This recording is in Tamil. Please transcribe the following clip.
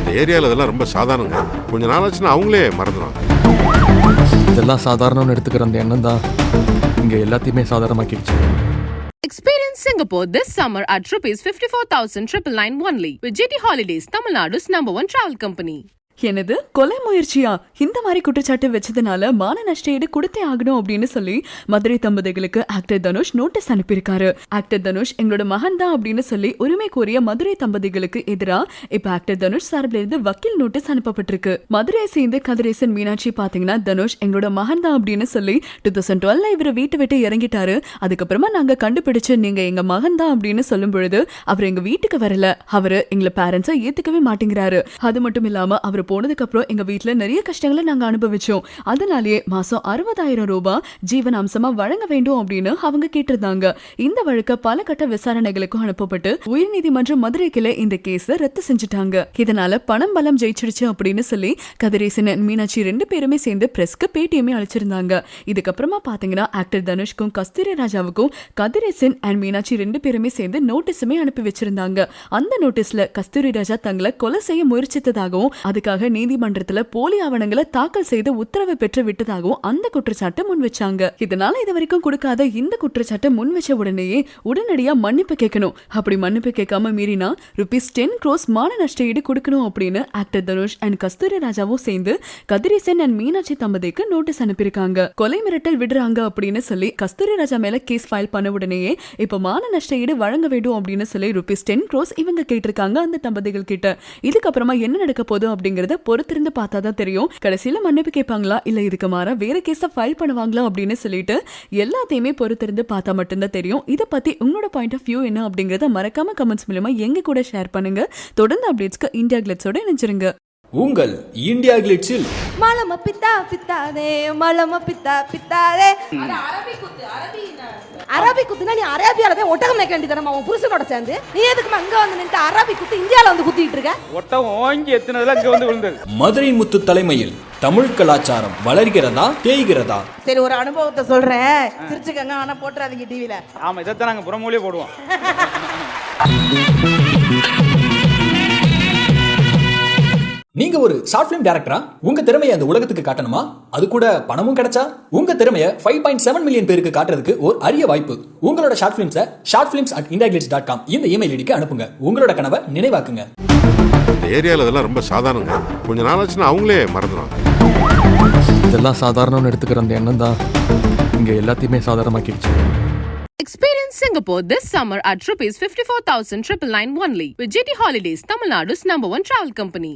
இந்த ஏரியாவில் இதெல்லாம் ரொம்ப சாதாரணங்க. கொஞ்ச நாளாச்சுன்னா அவங்களே மறந்துடுவாங்க. இதெல்லாம் சாதாரணம்னு எடுத்துக்கிற அந்த எண்ணம் தான் இங்க எல்லாத்தையுமே சாதாரணமாக்கிடுச்சு. Experience Singapore this summer at ₹54,999 only with GT Holidays, Tamil Nadu's #1 travel company. என்னது கொலை முயற்சியா? இந்த மாதிரி குற்றச்சாட்டு வச்சதுனால மான நஷ்டஈடு கொடுத்தே ஆகணும் அப்படின்னு சொல்லி மதுரை தம்பதிகளுக்கு ஆக்டர் தனுஷ் நோட்டீஸ் அனுப்பியிருக்காரு. ஆக்டர் தனுஷ் எங்களோட மகன் தான் அப்படின்னு சொல்லி உரிமை கோரிய மதுரை தம்பதிகளுக்கு எதிராக இப்ப ஆக்டர் தனுஷ் சார்பில் இருந்து வக்கீல் நோட்டீஸ் அனுப்பப்பட்டிருக்கு. மதுரையை சேர்ந்து கதிரேசன் மீனாட்சி பாத்தீங்கன்னா தனுஷ் எங்களோட மகன் தான் அப்படின்னு சொல்லி 2012 இவரை வீட்டை விட்டு இறங்கிட்டாரு. அதுக்கப்புறமா நாங்க கண்டுபிடிச்சு நீங்க எங்க மகன் தான் அப்படின்னு சொல்லும் பொழுது அவர் எங்க வீட்டுக்கு வரல. அவரு எங்களை பேரண்ட்ஸை ஏத்துக்கவே மாட்டேங்கிறாரு. அது மட்டும் இல்லாம அவர் போனதுக்கு அப்புறம் எங்க வீட்டுல நிறைய கஷ்டங்களை நாங்க அனுபவிச்சோம். அதனாலேயே மாசம் 60,000 ரூபாய் ஜீவன அம்சமா வழங்க வேண்டும் அப்படின்னு அவங்க கேட்டிருந்தாங்க. இந்த வழக்க பல கட்ட விசாரணைகளுக்கும் அனுப்பப்பட்டு உயர்நீதிமன்ற மதுரை கிளை இந்த கேஸ ரத்து செஞ்சுட்டாங்க. இதனால பணம் பலம் ஜெயிச்சிடுச்சு அப்படின்னு சொல்லி கதிரேசன் மீனாட்சி 2 பேருமே சேர்ந்து பிரஸ்க்கு பேட்டியுமே அளிச்சிருந்தாங்க. இதுக்கப்புறமா பாத்தீங்கன்னா ஆக்டர் தனுஷ்க்கும் கஸ்தூரி ராஜாவுக்கும் கதிரேசன் அண்ட் மீனாட்சி 2 பேருமே சேர்ந்து நோட்டீஸுமே அனுப்பி வச்சிருந்தாங்க. அந்த நோட்டீஸ்ல கஸ்தூரி ராஜா தங்களை கொலை செய்ய முயற்சித்ததாகவும் அதுக்காக நீதிமன்றத்துல போலி ஆவணங்களை தாக்கல் செய்து உத்தரவு பெற்று விட்டதாகவும் அந்த குற்றச்சாட்டை முன் வச்சாங்க. இதனால இதுவரைக்கும் கொடுக்காத இந்த குற்றச்சாட்டை முன் வச்ச உடனேயே உடனடியா மன்னிப்பு கேட்கணும். அப்படி மன்னிப்பு கேட்காம மீறினா ₹10 crores மான நஷ்டஈடு கொடுக்கணும் அப்படின்னு ஆக்டர் தனுஷ் அண்ட் கஸ்தூரி ராஜாவும் சேர்ந்து கதிரேசன் அண்ட் மீனாட்சி தம்பதிக்கு நோட்டீஸ் அனுப்பியிருக்காங்க. கொலை மிரட்டல் விடுறாங்க அப்படின்னு சொல்லி கஸ்தூரி ராஜா மேல கேஸ் ஃபைல் பண்ண உடனேயே இப்ப மான நஷ்டஈடு வழங்க வேண்டும் அப்படின்னு சொல்லி ₹10 crores இவங்க கேட்டிருக்காங்க அந்த தம்பதிகள் கிட்ட. இதுக்கப்புறமா என்ன நடக்க போதும் அப்படிங்கறத பொறுத்திருந்து பார்த்தாதான் தெரியும். கடைசியில மன்னிப்பு கேட்பாங்களா இல்ல இதுக்கு மாறா வேற கேஸ ஃபைல் பண்ணுவாங்களா அப்படின்னு சொல்லிட்டு எல்லாத்தையுமே பொறுத்திருந்து பார்த்தா மட்டும்தான் தெரியும். இதை பத்தி உங்களோட பாயிண்ட் ஆஃப் வியூ என்ன அப்படிங்கறத மறக்காம கமெண்ட்ஸ் மூலமா எங்க கூட ஷேர் பண்ணுங்க. தொடர்ந்து அப்டேட்ஸ்க்கு இந்தியா கிளிட்ஸோட இணைஞ்சிருங்க. உங்கள் இந்தியா கிளிட்ஸில் மலம பித்தா பித்தாதே மலம பித்தா பித்தாதே. அரபி குத்துனா நீ அரேபியால போய் ஒட்டகம் மேய்க்க வேண்டியதானே உன் புருஷனோட சேர்ந்து. நீ எதுக்குமா இங்க வந்து நின்று அரபி குத்து இந்தியால வந்து குத்திட்டு இருக்க? ஒட்டகம் ஓங்கி எத்தனதுல இங்க வந்து விழுந்தது. மதுரை முத்து தலைமையில் தமிழ் கலாச்சாரம் வளர்கிறதா தேய்கிறதா? சரி ஒரு அனுபவத்தை சொல்றேன், சிரிச்சுக்கங்க, ஆனா போட்டுறாதீங்க டிவில. ஆமா, இதைத்தான் நாங்க புறமொழியே போடுவோம். நீங்க ஒரு ஷார்ட் பிலிம் டைரக்டரா? உங்க திறமையை அந்த உலகத்துக்கு காட்டணுமா? அது கூட பணமும் கிடைச்சா? உங்க திறமையை 5.7 மில்லியன் பேருக்கு காட்டுறதுக்கு ஒரு அரிய வாய்ப்பு. உங்களோட ஷார்ட் பிலிம்ஸை shortfilms@indiaglitz.com இந்த இமெயில் ஐடிக்கு அனுப்புங்க. உங்களோட கனவை நினைவாக்குங்க. இந்த ஏரியாவில் இதெல்லாம் ரொம்ப சாதாரணங்க. கொஞ்ச நாளாச்சுன்னா அவங்களே மறந்துடுவாங்க. இதெல்லாம் சாதாரணம்னு எடுத்துக்கிற அந்த எண்ணம் தான் இங்க எல்லாத்தையுமே சாதாரணமாக்கிடுச்சு. Experience Singapore this summer at ₹54,999 only with GT Holidays, Tamil Nadu's #1 travel company.